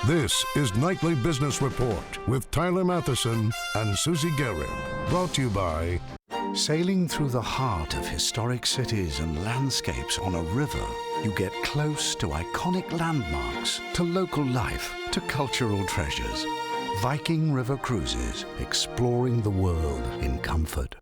This is Nightly Business Report with Tyler Matheson and Susie Garrett. Brought to you by... Sailing through the heart of historic cities and landscapes on a river, you get close to iconic landmarks, to local life, to cultural treasures. Viking River Cruises, exploring the world in comfort.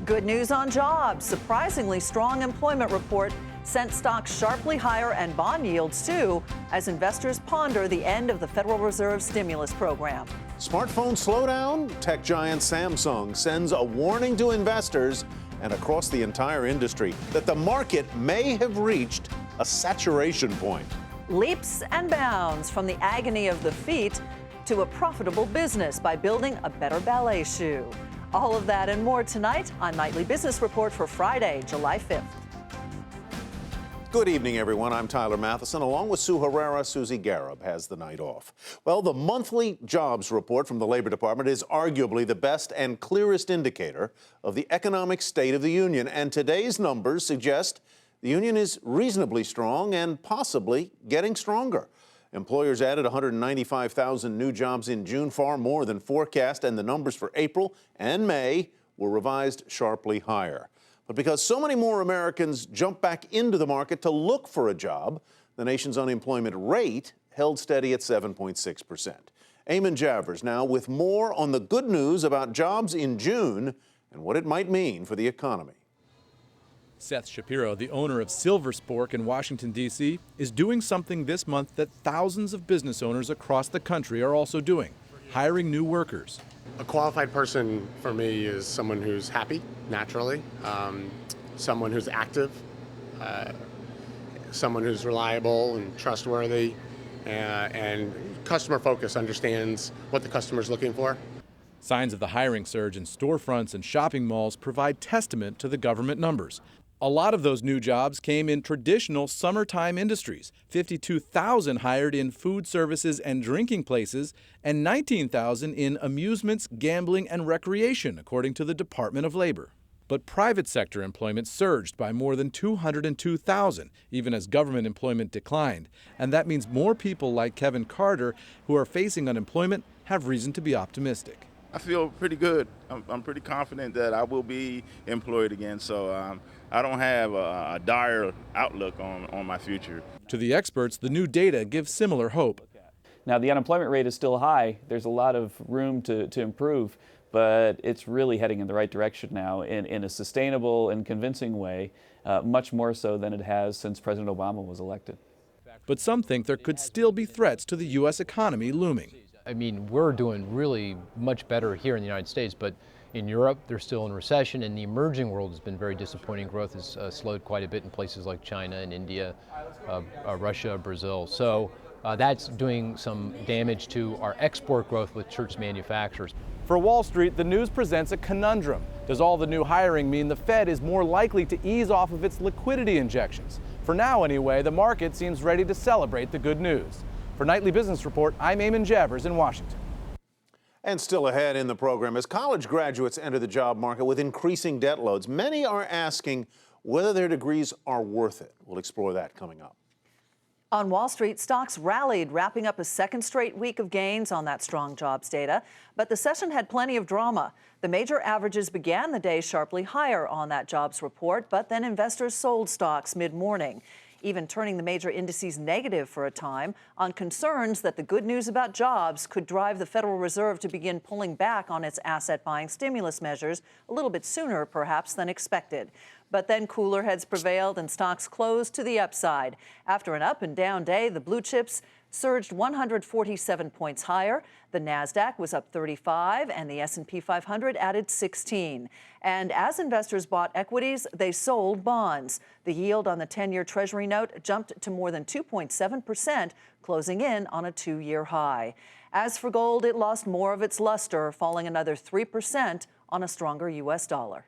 Good news on jobs. Surprisingly strong employment report sent stocks sharply higher and bond yields too as investors ponder the end of the Federal Reserve stimulus program. Smartphone slowdown? Tech giant Samsung sends a warning to investors and across the entire industry that the market may have reached a saturation point. Leaps and bounds from the agony of the feet to a profitable business by building a better ballet shoe. All of that and more tonight on Nightly Business Report for Friday, July 5th. Good evening, everyone. I'm Tyler Matheson. Along with Sue Herrera, Susie Garrett has the night off. Well, the monthly jobs report from the Labor Department is arguably the best and clearest indicator of the economic state of the union. And today's numbers suggest the union is reasonably strong and possibly getting stronger. Employers added 195,000 new jobs in June, far more than forecast, and the numbers for April and May were revised sharply higher. But because so many more Americans jump back into the market to look for a job, the nation's unemployment rate held steady at 7.6%. Eamon Javers now with more on the good news about jobs in June and what it might mean for the economy. Seth Shapiro, the owner of Silver Spork in Washington, D.C., is doing something this month that thousands of business owners across the country are also doing, hiring new workers. A qualified person for me is someone who's happy, naturally, someone who's active, someone who's reliable and trustworthy, and customer focus, understands what the customer's looking for. Signs of the hiring surge in storefronts and shopping malls provide testament to the government numbers. A lot of those new jobs came in traditional summertime industries, 52,000 hired in food services and drinking places, and 19,000 in amusements, gambling, and recreation, according to the Department of Labor. But private sector employment surged by more than 202,000, even as government employment declined. And that means more people like Kevin Carter, who are facing unemployment, have reason to be optimistic. I feel pretty good. I'm pretty confident that I will be employed again, so I don't have a dire outlook on my future. To the experts, the new data gives similar hope. Now, the unemployment rate is still high. There's a lot of room to improve, but it's really heading in the right direction now in a sustainable and convincing way, much more so than it has since President Obama was elected. But some think there could still be threats to the U.S. economy looming. I mean, we're doing really much better here in the United States, but in Europe, they're still in recession, and the emerging world has been very disappointing. Growth has slowed quite a bit in places like China and India, Russia, Brazil. So that's doing some damage to our export growth with church manufacturers. For Wall Street, the news presents a conundrum. Does all the new hiring mean the Fed is more likely to ease off of its liquidity injections? For now, anyway, the market seems ready to celebrate the good news. For Nightly Business Report, I'm Eamon Javers in Washington. And still ahead in the program, as college graduates enter the job market with increasing debt loads, many are asking whether their degrees are worth it. We'll explore that coming up. On Wall Street, stocks rallied, wrapping up a second straight week of gains on that strong jobs data. But the session had plenty of drama. The major averages began the day sharply higher on that jobs report, but then investors sold stocks mid-morning, even turning the major indices negative for a time on concerns that the good news about jobs could drive the Federal Reserve to begin pulling back on its asset-buying stimulus measures a little bit sooner, perhaps, than expected. But then cooler heads prevailed and stocks closed to the upside. After an up and down day, the blue chips surged 147 points higher. The Nasdaq was up 35 and the S&P 500 added 16. And as investors bought equities, they sold bonds. The yield on the 10-year Treasury note jumped to more than 2.7%, closing in on a 2-year high. As for gold, it lost more of its luster, falling another 3% on a stronger U.S. dollar.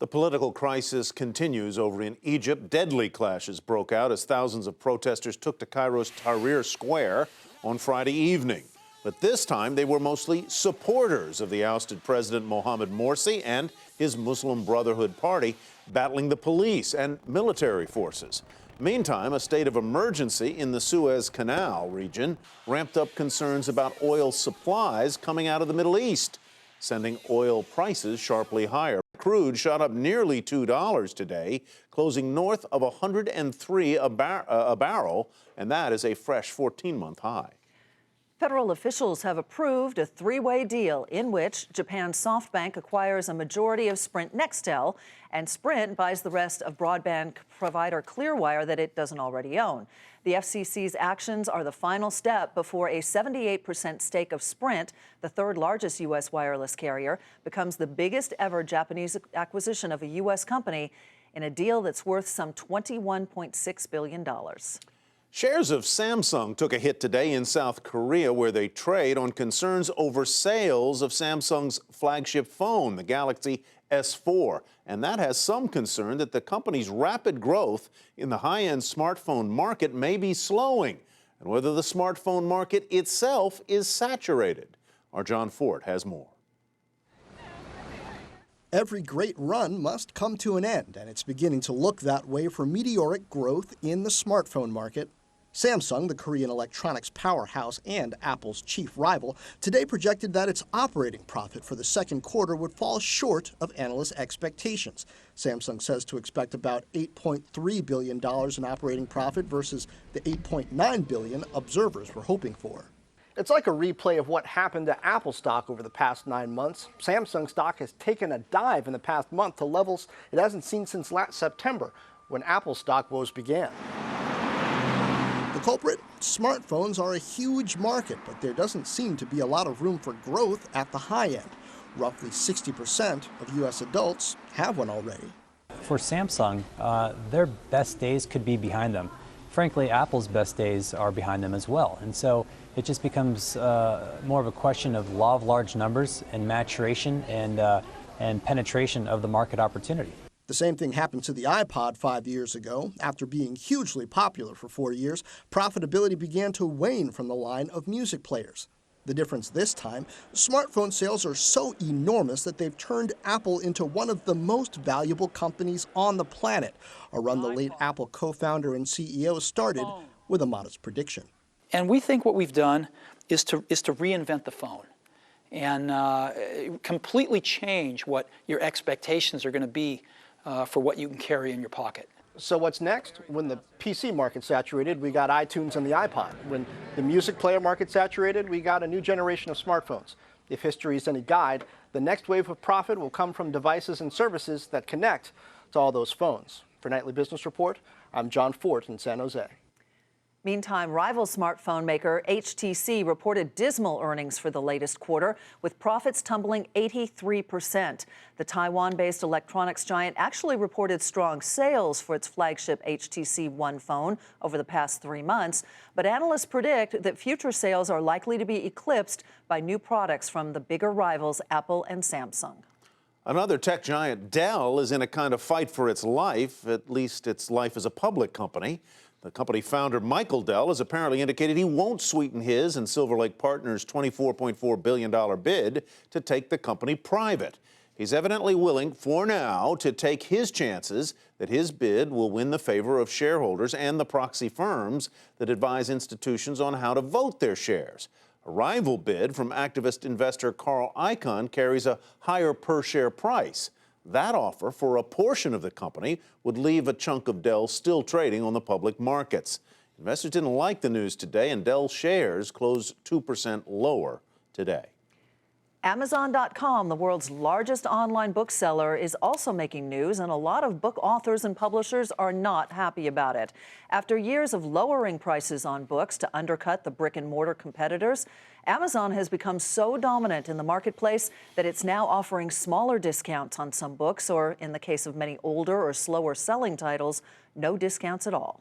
The political crisis continues over in Egypt. Deadly clashes broke out as thousands of protesters took to Cairo's Tahrir Square on Friday evening. But this time they were mostly supporters of the ousted President Mohamed Morsi and his Muslim Brotherhood Party, battling the police and military forces. Meantime, a state of emergency in the Suez Canal region ramped up concerns about oil supplies coming out of the Middle East, sending oil prices sharply higher. Crude shot up nearly $2 today, closing north of 103 a barrel, and that is a fresh 14-month high. Federal officials have approved a three-way deal in which Japan's SoftBank acquires a majority of Sprint Nextel, and Sprint buys the rest of broadband provider Clearwire that it doesn't already own. The FCC's actions are the final step before a 78% stake of Sprint, the third largest U.S. wireless carrier, becomes the biggest ever Japanese acquisition of a U.S. company in a deal that's worth some $21.6 billion. Shares of Samsung took a hit today in South Korea, where they trade on concerns over sales of Samsung's flagship phone, the Galaxy S4. And that has some concern that the company's rapid growth in the high-end smartphone market may be slowing, and whether the smartphone market itself is saturated. Our John Fort has more. Every great run must come to an end, and it's beginning to look that way for meteoric growth in the smartphone market. Samsung, the Korean electronics powerhouse and Apple's chief rival, today projected that its operating profit for the second quarter would fall short of analysts' expectations. Samsung says to expect about $8.3 billion in operating profit versus the $8.9 billion observers were hoping for. It's like a replay of what happened to Apple stock over the past 9 months. Samsung stock has taken a dive in the past month to levels it hasn't seen since last September, when Apple stock woes began. The culprit? Smartphones are a huge market, but there doesn't seem to be a lot of room for growth at the high end. Roughly 60% of U.S. adults have one already. For Samsung, their best days could be behind them. Frankly, Apple's best days are behind them as well. And so it just becomes more of a question of law of large numbers and maturation and penetration of the market opportunity. The same thing happened to the iPod 5 years ago. After being hugely popular for 4 years, profitability began to wane from the line of music players. The difference this time, smartphone sales are so enormous that they've turned Apple into one of the most valuable companies on the planet, a run the late Apple co-founder and CEO started with a modest prediction. And we think what we've done is to reinvent the phone and completely change what your expectations are going to be for what you can carry in your pocket. So what's next? When the PC market saturated, we got iTunes and the iPod. When the music player market saturated, we got a new generation of smartphones. If history is any guide, the next wave of profit will come from devices and services that connect to all those phones. For Nightly Business Report, I'm John Fort in San Jose. Meantime, rival smartphone maker HTC reported dismal earnings for the latest quarter, with profits tumbling 83%. The Taiwan-based electronics giant actually reported strong sales for its flagship HTC One phone over the past 3 months, but analysts predict that future sales are likely to be eclipsed by new products from the bigger rivals Apple and Samsung. Another tech giant, Dell, is in a kind of fight for its life, at least its life as a public company. The company founder, Michael Dell, has apparently indicated he won't sweeten his and Silver Lake Partners' $24.4 billion bid to take the company private. He's evidently willing, for now, to take his chances that his bid will win the favor of shareholders and the proxy firms that advise institutions on how to vote their shares. A rival bid from activist investor Carl Icahn carries a higher per-share price. That offer for a portion of the company would leave a chunk of Dell still trading on the public markets. Investors didn't like the news today, and Dell shares closed 2% lower today. Amazon.com, the world's largest online bookseller, is also making news, and a lot of book authors and publishers are not happy about it. After years of lowering prices on books to undercut the brick-and-mortar competitors, Amazon has become so dominant in the marketplace that it's now offering smaller discounts on some books, or in the case of many older or slower-selling titles, no discounts at all.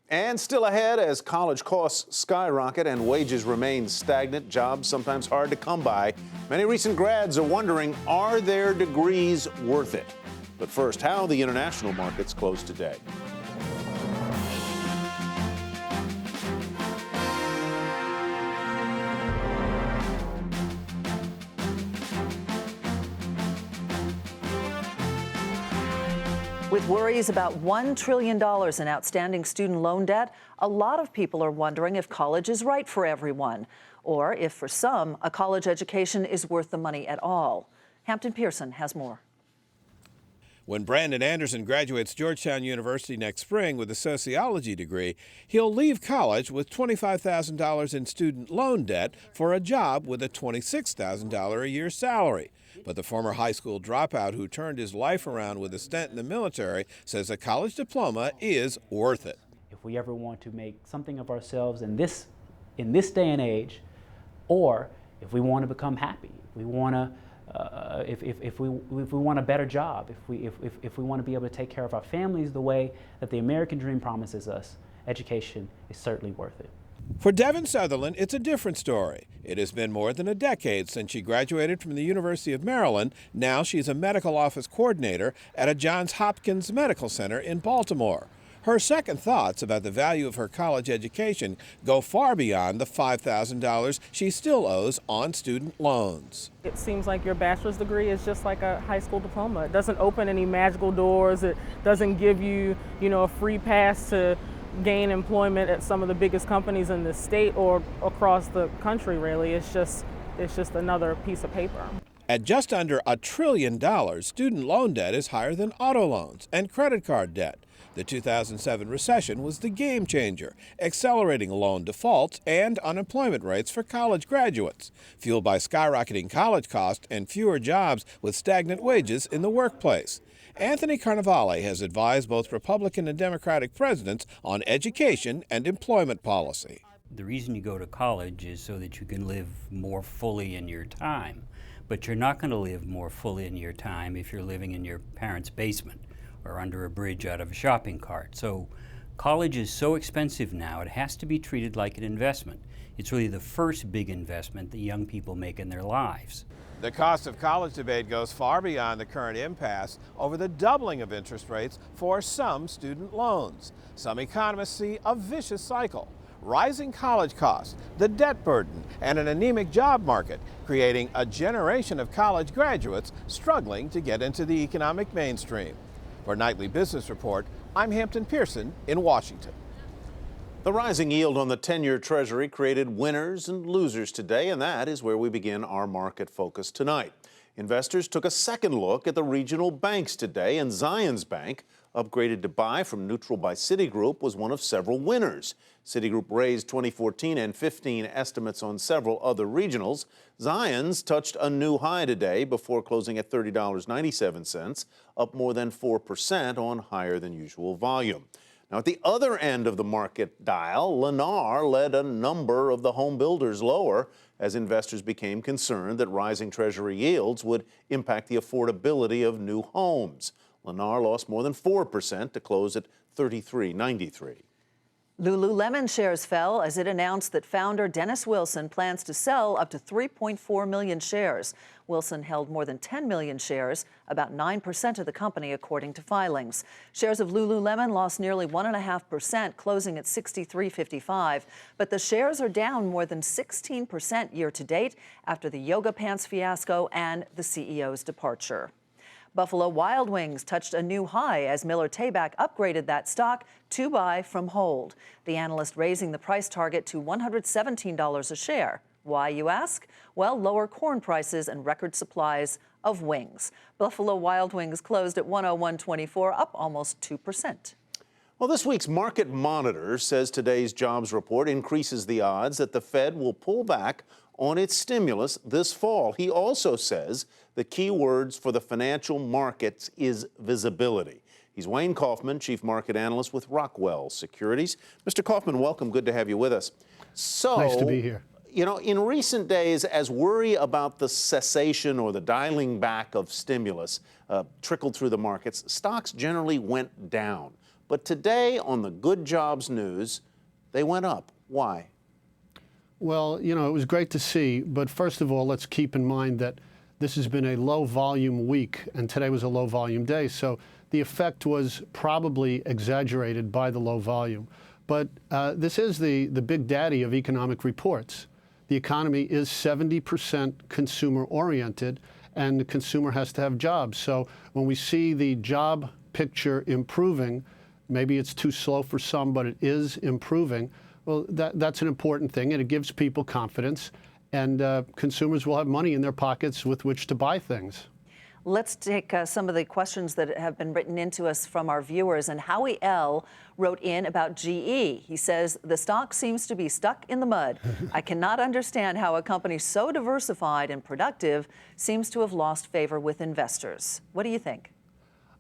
And still ahead, as college costs skyrocket and wages remain stagnant, jobs sometimes hard to come by, many recent grads are wondering, are their degrees worth it? But first, how the international markets closed today. With worries about $1 trillion in outstanding student loan debt, a lot of people are wondering if college is right for everyone, or if for some, a college education is worth the money at all. Hampton Pearson has more. When Brandon Anderson graduates Georgetown University next spring with a sociology degree, he'll leave college with $25,000 in student loan debt for a job with a $26,000 a year salary. But the former high school dropout who turned his life around with a stint in the military says a college diploma is worth it. If we ever want to make something of ourselves in this day and age, or if we want to become happy, if we want to if we want a better job, if we want to be able to take care of our families the way that the American dream promises us, education is certainly worth it. For Devin Sutherland, it's a different story. It has been more than a decade since she graduated from the University of Maryland. Now she's a medical office coordinator at a Johns Hopkins Medical Center in Baltimore. Her second thoughts about the value of her college education go far beyond the $5,000 she still owes on student loans. It seems like your bachelor's degree is just like a high school diploma. It doesn't open any magical doors. It doesn't give you, a free pass to gain employment at some of the biggest companies in the state or across the country, really. It's just another piece of paper. At just under $1 trillion, student loan debt is higher than auto loans and credit card debt. The 2007 recession was the game changer, accelerating loan defaults and unemployment rates for college graduates, fueled by skyrocketing college costs and fewer jobs with stagnant wages in the workplace. Anthony Carnevale has advised both Republican and Democratic presidents on education and employment policy. The reason you go to college is so that you can live more fully in your time. But you're not going to live more fully in your time if you're living in your parents' basement or under a bridge out of a shopping cart. So college is so expensive now, it has to be treated like an investment. It's really the first big investment that young people make in their lives. The cost of college debate goes far beyond the current impasse over the doubling of interest rates for some student loans. Some economists see a vicious cycle. Rising college costs, the debt burden, and an anemic job market, creating a generation of college graduates struggling to get into the economic mainstream. For Nightly Business Report, I'm Hampton Pearson in Washington. The rising yield on the 10-year Treasury created winners and losers today, and that is where we begin our market focus tonight. Investors took a second look at the regional banks today, and Zions Bank, upgraded to buy from neutral by Citigroup, was one of several winners. Citigroup raised 2014 and 15 estimates on several other regionals. Zions touched a new high today before closing at $30.97, up more than 4% on higher than usual volume. Now, at the other end of the market dial, Lennar led a number of the home builders lower as investors became concerned that rising Treasury yields would impact the affordability of new homes. Lennar lost more than 4% to close at $33.93. Lululemon shares fell as it announced that founder Dennis Wilson plans to sell up to 3.4 million shares. Wilson held more than 10 million shares, about 9% of the company, according to filings. Shares of Lululemon lost nearly 1.5%, closing at $63.55. But the shares are down more than 16% year to date after the yoga pants fiasco and the CEO's departure. Buffalo Wild Wings touched a new high as Miller Tabak upgraded that stock to buy from hold. The analyst raising the price target to $117 a share. Why, you ask? Well, lower corn prices and record supplies of wings. Buffalo Wild Wings closed at $101.24, up almost 2%. Well, this week's Market Monitor says today's jobs report increases the odds that the Fed will pull back on its stimulus this fall. He also says the key words for the financial markets is visibility. He's Wayne Kaufman, Chief Market Analyst with Rockwell Securities. Mr. Kaufman, welcome. Good to have you with us. So, nice to be here. In recent days, as worry about the cessation or the dialing back of stimulus trickled through the markets, stocks generally went down. But today, on the good jobs news, they went up. Why? Well, it was great to see, but first of all, let's keep in mind that this has been a low volume week, and today was a low volume day, so the effect was probably exaggerated by the low volume. But this is the big daddy of economic reports. The economy is 70% consumer oriented, and the consumer has to have jobs. So when we see the job picture improving. Maybe it's too slow for some, but it is improving. Well, that's an important thing, and it gives people confidence, and consumers will have money in their pockets with which to buy things. Let's take some of the questions that have been written into us from our viewers. And Howie L. wrote in about GE. He says, the stock seems to be stuck in the mud. I cannot understand how a company so diversified and productive seems to have lost favor with investors. What do you think?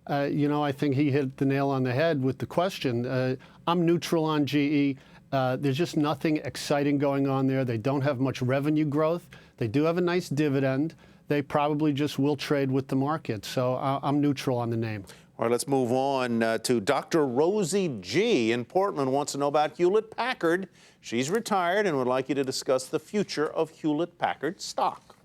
You know, I think he hit the nail on the head with the question. I'm neutral on GE. There's just nothing exciting going on there. They don't have much revenue growth. They do have a nice dividend. They probably just will trade with the market. So I'm neutral on the name. All right, let's move on to Dr. Rosie G. in Portland wants to know about Hewlett-Packard. She's retired and would like you to discuss the future of Hewlett-Packard stock.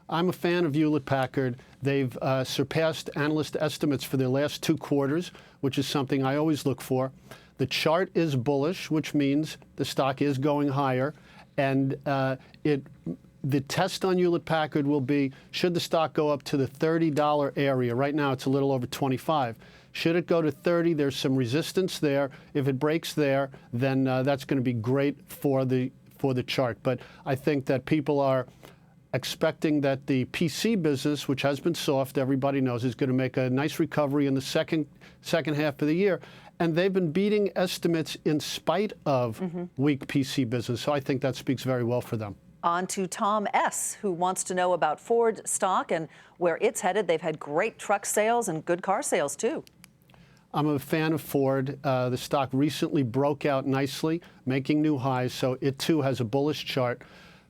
I'm a fan of Hewlett-Packard. They've surpassed analyst estimates for their last 2 quarters, which is something I always look for. The chart is bullish, which means the stock is going higher. And the test on Hewlett-Packard will be, should the stock go up to the $30 area? Right now, it's a little over 25. Should it go to 30, there's some resistance there. If it breaks there, then that's going to be great for the chart. But I think that people are expecting that the PC business, which has been soft, everybody knows, is going to make a nice recovery in the second half of the year. And they've been beating estimates in spite of weak PC business. So I think that speaks very well for them. On to Tom S., who wants to know about Ford stock and where it's headed. They've had great truck sales and good car sales, too. I'm a fan of Ford. The stock recently broke out nicely, making new highs, so it, too, has a bullish chart.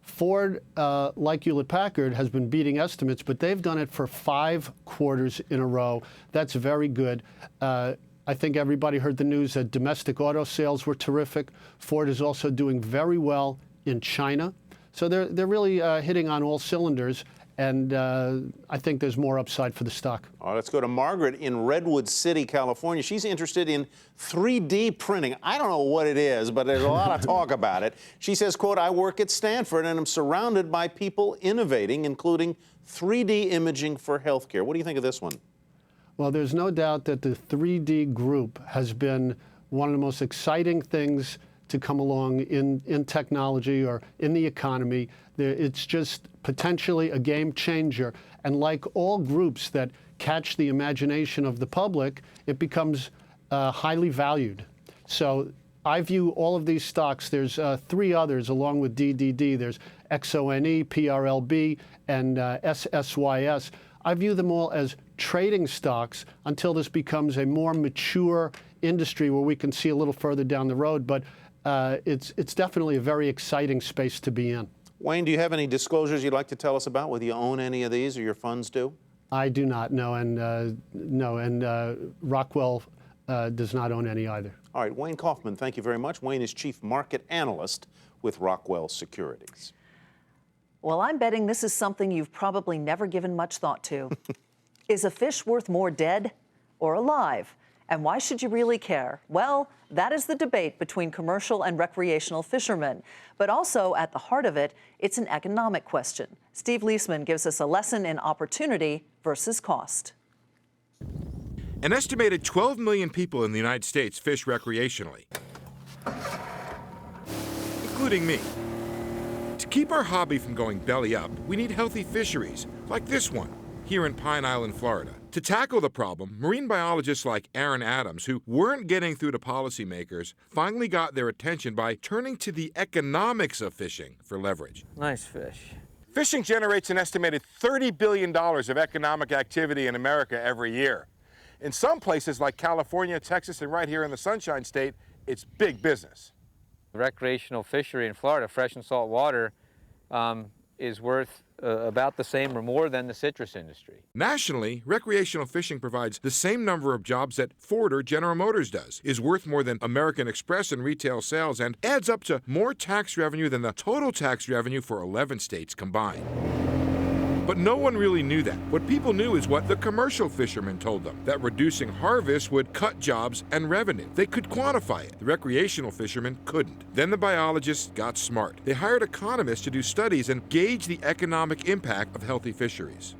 Ford, like Hewlett-Packard, has been beating estimates, but they've done it for 5 quarters in a row. That's very good. I think everybody heard the news that domestic auto sales were terrific. Ford is also doing very well in China. So they're really hitting on all cylinders, and I think there's more upside for the stock. All right, let's go to Margaret in Redwood City, California. She's interested in 3D printing. I don't know what it is, but there's a lot of talk about it. She says, quote, I work at Stanford and I'm surrounded by people innovating, including 3D imaging for healthcare. What do you think of this one? Well, there's no doubt that the 3D group has been one of the most exciting things to come along in technology or in the economy. It's just potentially a game changer. And like all groups that catch the imagination of the public, it becomes highly valued. So I view all of these stocks, there's 3 others along with DDD. There's XONE, PRLB, and SSYS. I view them all as trading stocks until this becomes a more mature industry where we can see a little further down the road. But it's definitely a very exciting space to be in. Wayne, do you have any disclosures you'd like to tell us about, whether you own any of these or your funds do? I do not know, and Rockwell does not own any either. All right, Wayne Kaufman, thank you very much. Wayne is Chief Market Analyst with Rockwell Securities. Well, I'm betting this is something you've probably never given much thought to. Is a fish worth more dead or alive? And why should you really care? Well, that is the debate between commercial and recreational fishermen. But also, at the heart of it, it's an economic question. Steve Leisman gives us a lesson in opportunity versus cost. An estimated 12 million people in the United States fish recreationally, including me. To keep our hobby from going belly up, we need healthy fisheries, like this one, here in Pine Island, Florida. To tackle the problem, marine biologists like Aaron Adams, who weren't getting through to policymakers, finally got their attention by turning to the economics of fishing for leverage. Nice fish. Fishing generates an estimated $30 billion of economic activity in America every year. In some places like California, Texas, and right here in the Sunshine State, it's big business. The recreational fishery in Florida, fresh and salt water, is worth about the same or more than the citrus industry. Nationally, recreational fishing provides the same number of jobs that Ford or General Motors does, is worth more than American Express in retail sales, and adds up to more tax revenue than the total tax revenue for 11 states combined. But no one really knew that. What people knew is what the commercial fishermen told them, that reducing harvest would cut jobs and revenue. They could quantify it. The recreational fishermen couldn't. Then the biologists got smart. They hired economists to do studies and gauge the economic impact of healthy fisheries.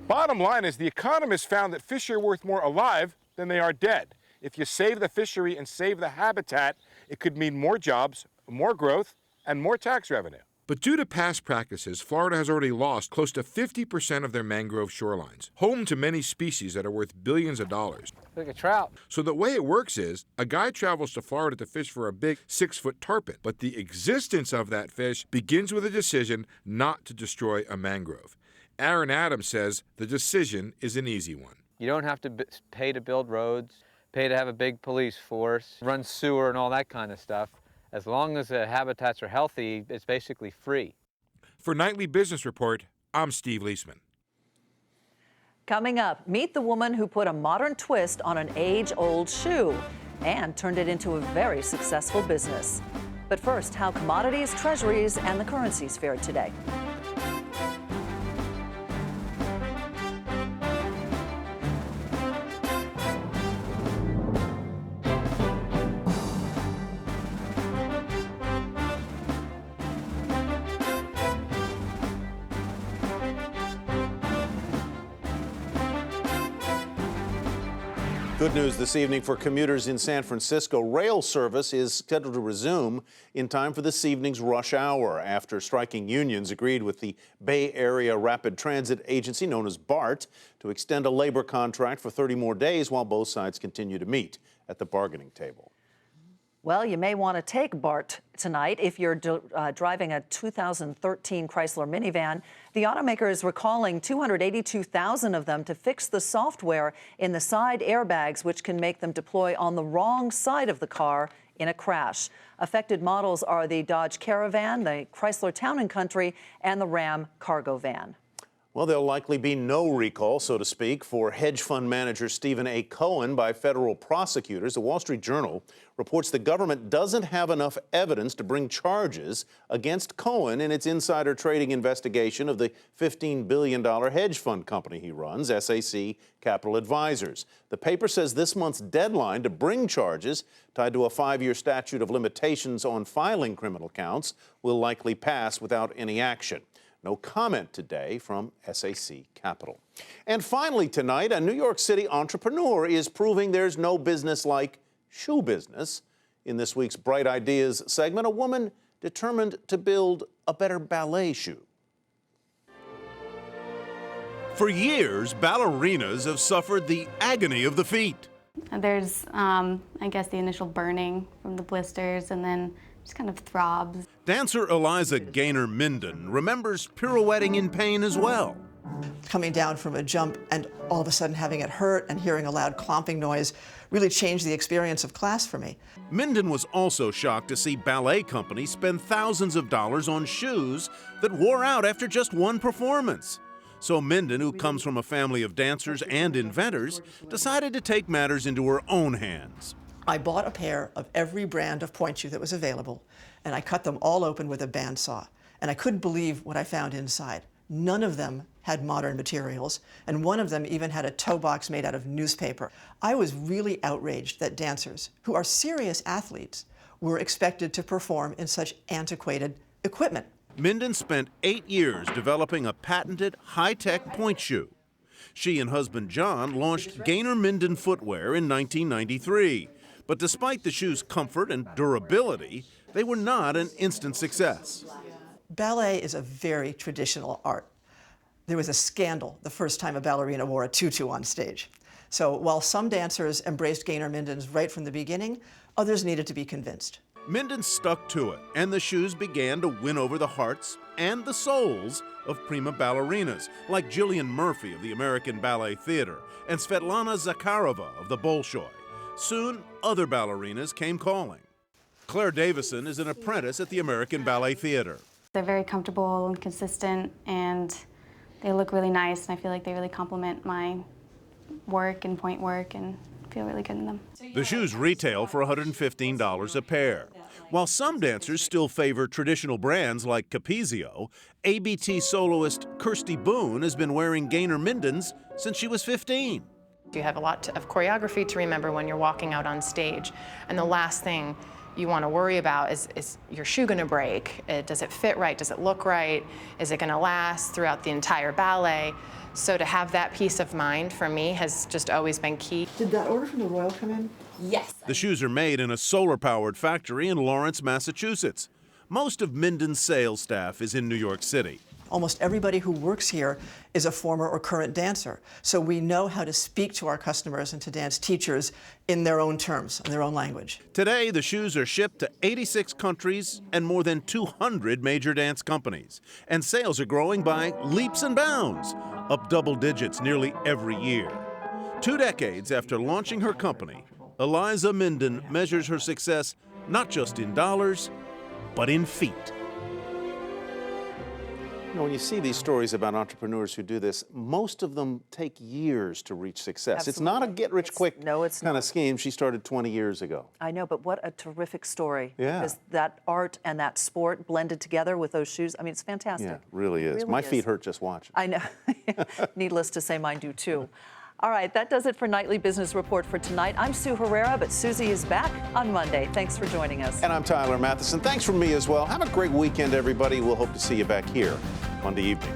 Bottom line is the economists found that fish are worth more alive than they are dead. If you save the fishery and save the habitat, it could mean more jobs, more growth, and more tax revenue. But due to past practices, Florida has already lost close to 50% of their mangrove shorelines, home to many species that are worth billions of dollars. Look at trout. So the way it works is, a guy travels to Florida to fish for a big 6-foot tarpon, but the existence of that fish begins with a decision not to destroy a mangrove. Aaron Adams says the decision is an easy one. You don't have to pay to build roads, pay to have a big police force, run sewer and all that kind of stuff. As long as the habitats are healthy, it's basically free. For Nightly Business Report, I'm Steve Leisman. Coming up, meet the woman who put a modern twist on an age-old shoe and turned it into a very successful business. But first, how commodities, treasuries, and the currencies fared today. Good news this evening for commuters in San Francisco. Rail service is scheduled to resume in time for this evening's rush hour after striking unions agreed with the Bay Area Rapid Transit Agency, known as BART, to extend a labor contract for 30 more days while both sides continue to meet at the bargaining table. Well, you may want to take BART tonight if you're driving a 2013 Chrysler minivan. The automaker is recalling 282,000 of them to fix the software in the side airbags, which can make them deploy on the wrong side of the car in a crash. Affected models are the Dodge Caravan, the Chrysler Town & Country, and the Ram cargo van. Well, there'll likely be no recall, so to speak, for hedge fund manager Stephen A. Cohen by federal prosecutors. The Wall Street Journal reports the government doesn't have enough evidence to bring charges against Cohen in its insider trading investigation of the $15 billion hedge fund company he runs, SAC Capital Advisors. The paper says this month's deadline to bring charges tied to a 5-year statute of limitations on filing criminal counts will likely pass without any action. No comment today from SAC Capital. And finally tonight, a New York City entrepreneur is proving there's no business like shoe business. In this week's Bright Ideas segment, a woman determined to build a better ballet shoe. For years, ballerinas have suffered the agony of the feet. There's, I guess, the initial burning from the blisters and then just kind of throbs. Dancer Eliza Gaynor-Minden remembers pirouetting in pain as well. Coming down from a jump and all of a sudden having it hurt and hearing a loud clomping noise really changed the experience of class for me. Minden was also shocked to see ballet companies spend thousands of dollars on shoes that wore out after just one performance. So Minden, who comes from a family of dancers and inventors, decided to take matters into her own hands. I bought a pair of every brand of point shoe that was available, and I cut them all open with a bandsaw. And I couldn't believe what I found inside. None of them had modern materials, and one of them even had a toe box made out of newspaper. I was really outraged that dancers, who are serious athletes, were expected to perform in such antiquated equipment. Minden spent 8 years developing a patented high-tech point shoe. She and husband John launched Gaynor-Minden Footwear in 1993. But despite the shoe's comfort and durability, they were not an instant success. Ballet is a very traditional art. There was a scandal the first time a ballerina wore a tutu on stage. So while some dancers embraced Gaynor-Minden's right from the beginning, others needed to be convinced. Minden stuck to it, and the shoes began to win over the hearts and the souls of prima ballerinas, like Jillian Murphy of the American Ballet Theater and Svetlana Zakharova of the Bolshoi. Soon, other ballerinas came calling. Claire Davison is an apprentice at the American Ballet Theater. They're very comfortable and consistent, and they look really nice, and I feel like they really complement my work and point work, and feel really good in them. The shoes retail for $115 a pair. While some dancers still favor traditional brands like Capezio, ABT soloist Kirsty Boone has been wearing Gaynor-Minden's since she was 15. You have a lot of choreography to remember when you're walking out on stage, and the last thing you want to worry about is your shoe going to break? Does it fit right? Does it look right? Is it going to last throughout the entire ballet? So to have that peace of mind for me has just always been key. Did that order from the Royal come in? Yes. The shoes are made in a solar-powered factory in Lawrence, Massachusetts. Most of Minden's sales staff is in New York City. Almost everybody who works here is a former or current dancer. So we know how to speak to our customers and to dance teachers in their own terms, in their own language. Today, the shoes are shipped to 86 countries and more than 200 major dance companies. And sales are growing by leaps and bounds, up double digits nearly every year. 2 decades after launching her company, Eliza Minden measures her success not just in dollars, but in feet. You know, when you see these stories about entrepreneurs who do this, most of them take years to reach success. Absolutely. It's not a get-rich-quick kind of scheme. She started 20 years ago. I know, but what a terrific story. Yeah. Because that art and that sport blended together with those shoes, I mean, it's fantastic. Yeah, really is. Really My is. feet hurt just watching. I know. Needless to say, mine do too. All right, that does it for Nightly Business Report for tonight. I'm Sue Herrera, but Susie is back on Monday. Thanks for joining us. And I'm Tyler Matheson. Thanks from me as well. Have a great weekend, everybody. We'll hope to see you back here Monday evening.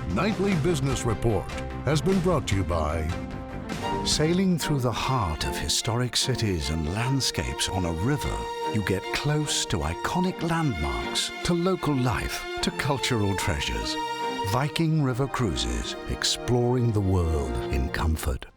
Nightly Business Report has been brought to you by sailing through the heart of historic cities and landscapes on a river. You get close to iconic landmarks, to local life, to cultural treasures. Viking River Cruises, exploring the world in comfort.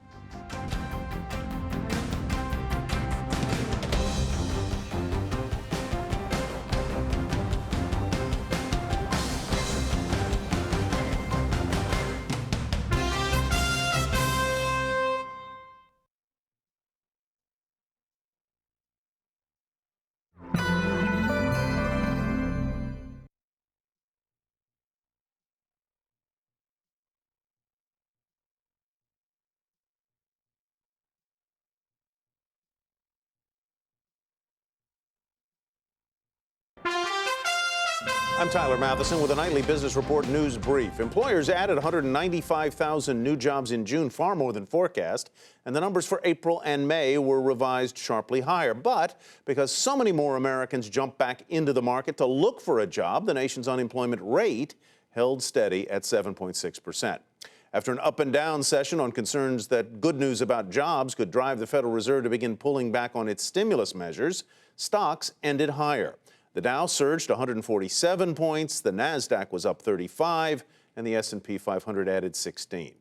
I'm Tyler Matheson with a Nightly Business Report news brief. Employers added 195,000 new jobs in June, far more than forecast, and the numbers for April and May were revised sharply higher. But because so many more Americans jumped back into the market to look for a job, the nation's unemployment rate held steady at 7.6%. After an up and down session on concerns that good news about jobs could drive the Federal Reserve to begin pulling back on its stimulus measures, stocks ended higher. The Dow surged 147 points, the NASDAQ was up 35, and the S&P 500 added 16.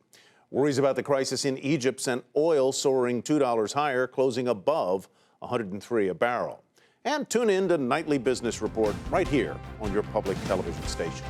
Worries about the crisis in Egypt sent oil soaring $2 higher, closing above 103 a barrel. And tune in to Nightly Business Report right here on your public television station.